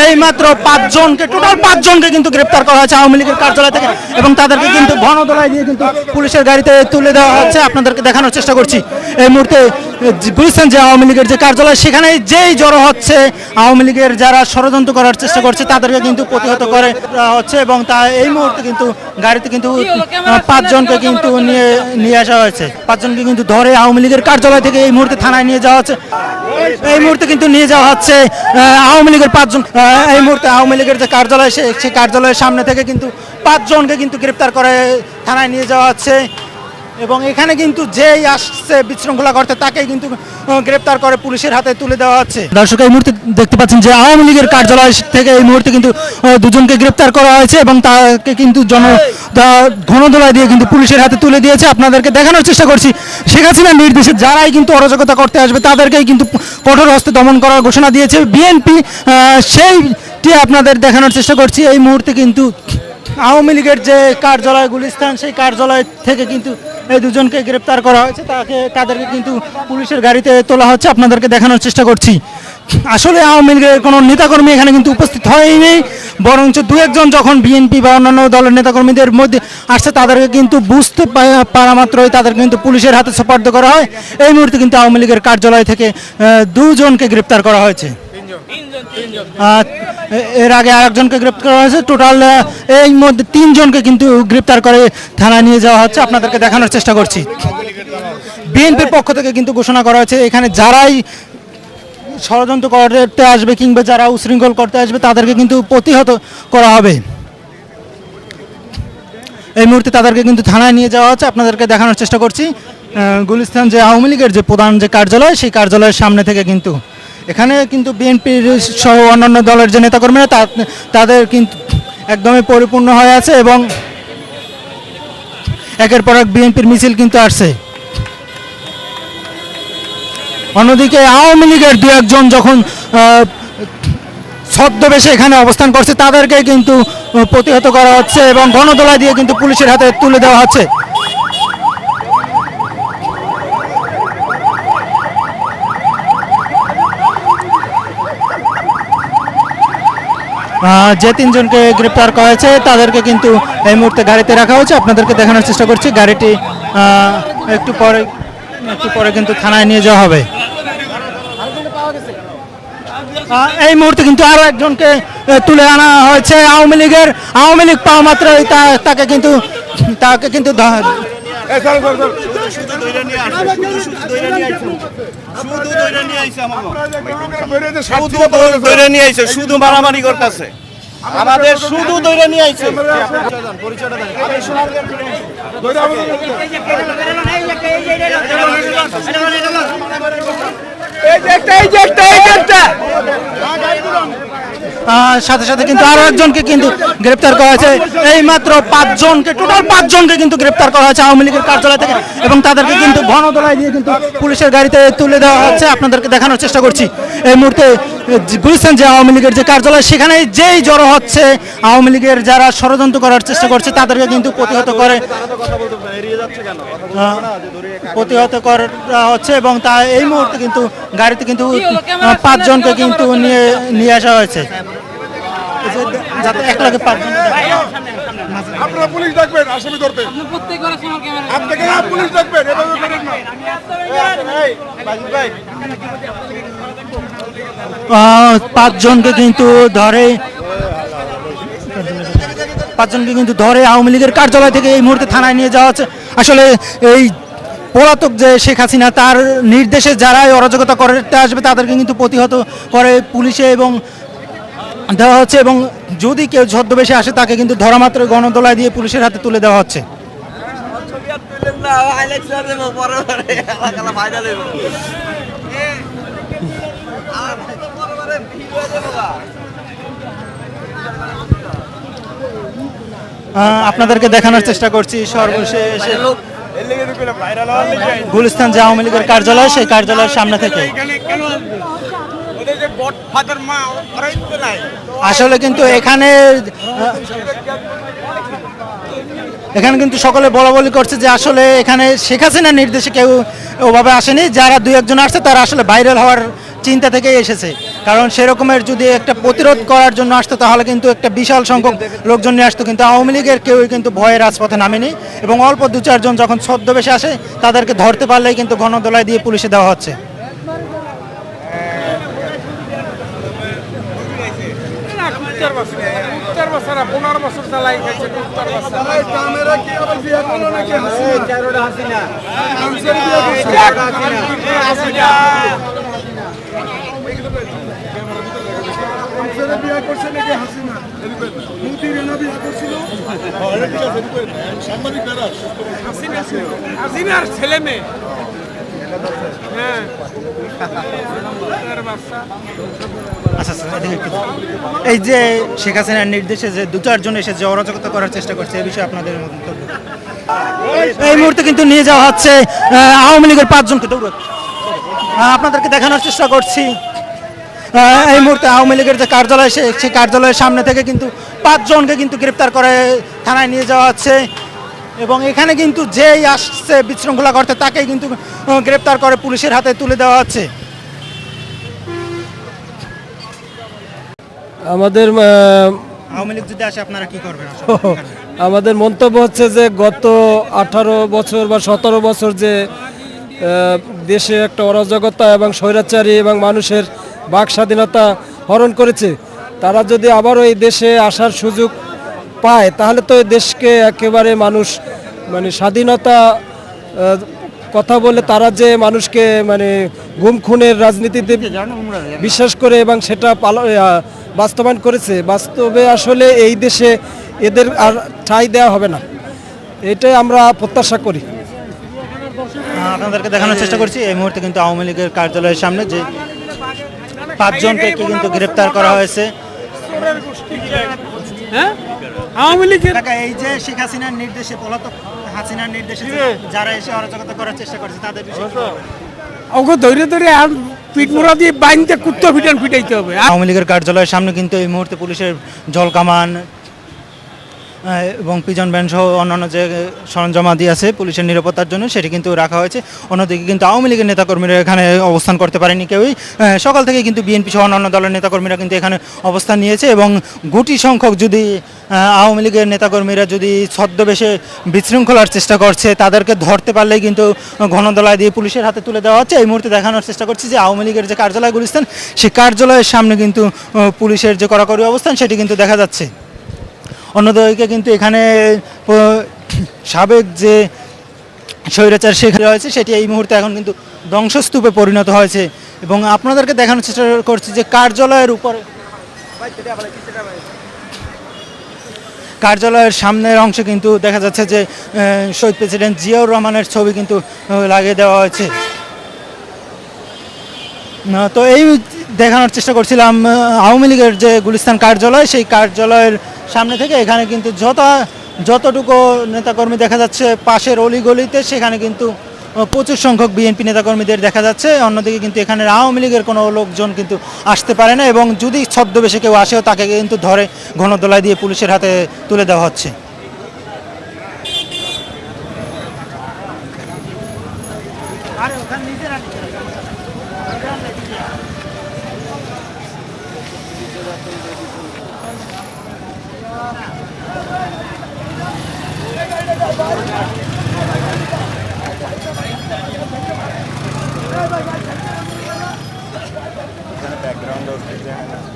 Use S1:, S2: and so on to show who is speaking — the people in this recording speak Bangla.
S1: এই মাত্র 5 জনকে টোটাল 5 জনকে কিন্তু গ্রেপ্তার করা হয়েছে আওয়ামী লীগের কার্যালয় থেকে এবং তাদেরকে কিন্তু গণদোলাই দিয়ে কিন্তু পুলিশের গাড়িতে তুলে দেওয়া হচ্ছে। আপনাদেরকে দেখানোর চেষ্টা করছি এই মুহূর্তে গুলিস্তান যে আওয়ামী লীগের যে কার্যালয় সেখানে যেই জড়ো হচ্ছে আওয়ামী লীগের যারা ষড়যন্ত্র করার চেষ্টা করছে তাদেরকে কিন্তু প্রতিহত করে হচ্ছে এবং তা এই মুহূর্তে কিন্তু গাড়িতে কিন্তু 5 জনকে কিন্তু নিয়ে আসা হয়েছে। 5 জনকে কিন্তু ধরে আওয়ামী লীগের কার্যালয় থেকে এই মুহূর্তে থানায় নিয়ে যাওয়া হচ্ছে। এই মুহূর্তে কিন্তু নিয়ে যাওয়া হচ্ছে আওয়ামী লীগের 5 জন। এই মুহূর্তে আওয়ামী লীগের যে কার্যালয় সেই কার্যালয়ের সামনে থেকে কিন্তু 5 জনকে কিন্তু গ্রেপ্তার করে থানায় নিয়ে যাওয়া হচ্ছে এবং এখানে কিন্তু যেই আসছে বিশৃঙ্খলা করতে তাকেই কিন্তু গ্রেপ্তার করে পুলিশের হাতে তুলে দেওয়া হচ্ছে। দর্শক এই মুহূর্তে দেখতে পাচ্ছেন যে আওয়ামী লীগের কার্যালয় থেকে এই মুহূর্তে কিন্তু 2 জনকে গ্রেপ্তার করা হয়েছে এবং তাকে কিন্তু গণদোলাই দিয়ে কিন্তু পুলিশের হাতে তুলে দিয়েছে। আপনাদেরকে দেখানোর চেষ্টা করছি শেখ হাসিনার নির্দেশে যারাই কিন্তু অরাজকতা করতে আসবে তাদেরকেই কিন্তু কঠোর হস্তে দমন করার ঘোষণা দিয়েছে বিএনপি। সেইটি আপনাদের দেখানোর চেষ্টা করছি। এই মুহূর্তে কিন্তু আওয়ামী লীগের যে কার্যালয় গুলিস্তান সেই কার্যালয় থেকে কিন্তু এই 2 জনকে গ্রেপ্তার করা হয়েছে। তাদেরকে কিন্তু পুলিশের গাড়িতে তোলা হচ্ছে। আপনাদেরকে দেখানোর চেষ্টা করছি আসলে আওয়ামী লীগের কোনো নেতাকর্মী এখানে কিন্তু উপস্থিত হয়নি, বরঞ্চ 2-1 জন যখন বিএনপি বা অন্যান্য দলের নেতাকর্মীদের মধ্যে আসছে তাদেরকে কিন্তু বুঝতে পারা মাত্রই তাদের কিন্তু পুলিশের হাতে সোপর্দ করা হয়। এই মুহূর্তে কিন্তু আওয়ামী লীগের কার্যালয় থেকে 2 জনকে গ্রেপ্তার করা হয়েছে। এর আগে আরেকজনকে গ্রেপ্তার করা হয়েছে। টোটাল এই মধ্যে 3 জনকে কিন্তু গ্রেপ্তার করে থানায় নিয়ে যাওয়া হচ্ছে। আপনাদেরকে দেখানোর চেষ্টা করছি বিএনপির পক্ষ থেকে কিন্তু ঘোষণা করা হয়েছে এখানে যারাই ষড়যন্ত্র করতে আসবে কিংবা যারা উশৃঙ্খল করতে আসবে তাদেরকে কিন্তু প্রতিহত করা হবে। এই মুহূর্তে তাদেরকে কিন্তু থানায় নিয়ে যাওয়া হচ্ছে। আপনাদেরকে দেখানোর চেষ্টা করছি গুলিস্তান যে আওয়ামী লীগের যে প্রধান যে কার্যালয় সেই কার্যালয়ের সামনে থেকে কিন্তু এখানে কিন্তু বিএনপির সহ অন্যান্য দলের যে নেতাকর্মীরা তাদের কিন্তু একদমই পরিপূর্ণ হয়ে আছে এবং একের পর এক বিএনপির মিছিল কিন্তু আসছে। অন্যদিকে আওয়ামী লীগের 2-1 জন যখন ছদ্মবেশে এখানে অবস্থান করছে তাদেরকে কিন্তু প্রতিহত করা হচ্ছে এবং গণদোলাই দিয়ে কিন্তু পুলিশের হাতে তুলে দেওয়া হচ্ছে। যে 3 জনকে গ্রেপ্তার করা হয়েছে তাদেরকে কিন্তু এই মুহূর্তে গাড়িতে রাখা হয়েছে। আপনাদেরকে দেখানোর চেষ্টা করছি গাড়িটি একটু পরে কিন্তু থানায় নিয়ে যাওয়া হবে। এই মুহূর্তে কিন্তু আরো 1 জনকে তুলে আনা হয়েছে আওয়ামী লীগ পাওয়া মাত্রই তাকে কিন্তু
S2: শুধু মারামারি করতেছে আমাদের শুধু দৈরা নিয়ে আইছে।
S1: সাথে সাথে কিন্তু আরো 1 জনকে কিন্তু গ্রেপ্তার করা হয়েছে। এই মাত্র 5 জনকে টোটাল 5 জনকে কিন্তু গ্রেপ্তার করা হয়েছে আওয়ামী লীগের কার্যালয় থেকে এবং তাদেরকে কিন্তু গণদোলাই দিয়ে কিন্তু পুলিশের গাড়িতে তুলে দেওয়া হচ্ছে। আপনাদেরকে দেখানোর চেষ্টা করছি এই মুহূর্তে গুলিস্তান যে আওয়ামী লীগের যে কার্যালয় সেখানে যেই জড়ো হচ্ছে আওয়ামী লীগের যারা ষড়যন্ত্র করার চেষ্টা করছে তাদেরকে কিন্তু প্রতিহত করা হচ্ছে এবং তা এই মুহূর্তে কিন্তু গাড়িতে কিন্তু 5 জনকে কিন্তু নিয়ে আসা হয়েছে যাতে একলাগে 5 জন।
S3: আপনারা পুলিশ ডাকবেন আসামি ধরতে, আপনাকে না পুলিশ ডাকবেন, এভাবে করেন না।
S1: 5 জনকে কিন্তু ধরে আওয়ামী লীগের কার্যালয় থেকে এই মুহূর্তে থানায় নিয়ে যাওয়া হচ্ছে। আসলে এই পলাতক যে শেখ হাসিনা তার নির্দেশে যারাই অরাজকতা করতে আসবে তাদেরকে কিন্তু প্রতিহত করে পুলিশে এবং দেওয়া হচ্ছে এবং যদি কেউ ছদ্মবেশে আসে তাকে কিন্তু ধরা মাত্র গণদোলাই দিয়ে পুলিশের হাতে তুলে দেওয়া হচ্ছে। আপনাদেরকে দেখানোর চেষ্টা করছি সর্বশেষ গুলিস্তান যে আওয়ামী লীগের কার্যালয় সেই কার্যালয়ের সামনে থেকে। আসলে কিন্তু এখানে কিন্তু সকলে বলাবলি করছে যে আসলে এখানে শেখ হাসিনার নির্দেশে কেউ ওভাবে আসেনি, যারা 2-1 জন আসছে তারা আসলে ভাইরাল হওয়ার চিন্তা থেকেই এসেছে, কারণ সেরকমের যদি একটা প্রতিরোধ করার জন্য আসতো তাহলে কিন্তু একটা বিশাল সংখ্যক লোকজন নিয়ে আসতো, কিন্তু আওয়ামী লীগের কেউই কিন্তু ভয়ে রাজপথে নামেনি এবং অল্প দু চারজন যখন ছদ্মবেশে আসে তাদেরকে ধরতে পারলেই কিন্তু গণদোলায় দিয়ে পুলিশে দেওয়া হচ্ছে।
S3: বিয়ে করছে নাকি হাসিনা? মোদি রেনা বিয়ে করছিল? সাংবাদিক বেরাস
S4: হাসিনার ছেলে মেয়ে। হ্যাঁ
S1: আচ্ছা আচ্ছা, এদিকে একটু। এই যে শেখ হাসিনার নির্দেশে যে দু চারজন এসে যে অরাজকতা করার চেষ্টা করছে এই বিষয়ে আপনাদের মন্তব্য? এই মুহূর্তে কিন্তু নিয়ে যাওয়া হচ্ছে আওয়ামী লীগের 5 জনকে। আপনাদেরকে দেখানোর চেষ্টা করছি এই মুহূর্তে আওয়ামী লীগের যে কার্যালয় সেই কার্যালয়ের সামনে থেকে কিন্তু 5 জনকে কিন্তু গ্রেপ্তার করে থানায় নিয়ে যাওয়া হচ্ছে এবং এখানে কিন্তু যেই আসছে বিশৃঙ্খলা করতে তাকেই কিন্তু গ্রেপ্তার করে পুলিশের হাতে তুলে দেওয়া হচ্ছে।
S5: আমাদের
S1: আওয়ামী লীগ যদি আসে আপনারা কি করবেন?
S5: আমাদের মন্তব্য হচ্ছে যে গত 18 বছর বা 17 বছর যে দেশে একটা অরাজকতা এবং স্বৈরাচারী এবং মানুষের বাক স্বাধীনতা হরণ করেছে, তারা যদি আবারও এই দেশে আসার সুযোগ পায় তাহলে তো এই দেশকে একেবারে মানুষ মানে স্বাধীনতা কথা বলে তারা যে মানুষকে মানে গুম খুনের রাজনীতিতে বিশ্বাস করে এবং সেটা বাস্তবায়ন করেছে, বাস্তবে আসলে এই দেশে এদের আর ঠাঁই দেওয়া হবে না, এটাই আমরা প্রত্যাশা করি।
S1: আপনাদেরকে দেখানোর চেষ্টা করছি এই মুহূর্তে কিন্তু আওয়ামী লীগের কার্যালয়ের সামনে যে 5 জনকে কিন্তু গ্রেপ্তার করা হয়েছে।
S4: হ্যাঁ আওয়ামী লীগের
S1: এই যে শেখ হাসিনার নির্দেশে পলাতক হাসিনার নির্দেশে যারা এসে অরাজকতা করার চেষ্টা করছে তাদের বিষয়ে কি বলবেন?
S4: ওকে ধরে ধরে আর পিটমোড়া দিয়ে বাইনতে কুত্তা পিটাইতে হবে।
S1: আওয়ামী লীগের কার্যালয়ের সামনে কিন্তু এই মুহূর্তে পুলিশের জলকামান এবং পিজন ভ্যান সহ অন্যান্য যে সরঞ্জামাদি আছে পুলিশের নিরাপত্তার জন্য সেটি কিন্তু রাখা হয়েছে। অন্যদিকে কিন্তু আওয়ামী লীগের নেতাকর্মীরা এখানে অবস্থান করতে পারেনি কেউই। সকাল থেকে কিন্তু বিএনপি সহ অন্যান্য দলের নেতাকর্মীরা কিন্তু এখানে অবস্থান নিয়েছে এবং গুটি সংখ্যক যদি আওয়ামী লীগের নেতাকর্মীরা যদি ছদ্মবেশে বিশৃঙ্খলার চেষ্টা করছে তাদেরকে ধরতে পারলেই কিন্তু গণদোলায় দিয়ে পুলিশের হাতে তুলে দেওয়া হচ্ছে। এই মুহূর্তে দেখানোর চেষ্টা করছি যে আওয়ামী লীগের যে কার্যালয় গুলিস্তান সেই কার্যালয়ের সামনে কিন্তু পুলিশের যে কড়াকড়ি অবস্থান সেটি কিন্তু দেখা যাচ্ছে। অন্যদিকে কিন্তু এখানে সাবেক যে স্বৈরাচার সেখানে রয়েছে সেটি এই মুহূর্তে এখন কিন্তু ধ্বংসস্তূপে পরিণত হয়েছে এবং আপনাদেরকে দেখানোর চেষ্টা করছি যে কার্যালয়ের উপরে কার্যালয়ের সামনের অংশে কিন্তু দেখা যাচ্ছে যে শহীদ প্রেসিডেন্ট জিয়াউর রহমানের ছবি কিন্তু লাগিয়ে দেওয়া হয়েছে। তো এই দেখানোর চেষ্টা করছিলাম আওয়ামী লীগের যে গুলিস্তান কার্যালয় সেই কার্যালয়ের সামনে থেকে। এখানে কিন্তু যতটুকু নেতাকর্মী দেখা যাচ্ছে পাশের অলিগলিতে সেখানে কিন্তু প্রচুর সংখ্যক বিএনপি নেতাকর্মীদের দেখা যাচ্ছে। অন্যদিকে কিন্তু এখানে আওয়ামী লীগের কোনো লোকজন কিন্তু আসতে পারে না এবং যদি ছদ্মবেশে কেউ আসেও তাকে কিন্তু ধরে গণদোলায় দিয়ে পুলিশের হাতে তুলে দেওয়া হচ্ছে।
S3: ব্যাকগ্রাউন্ড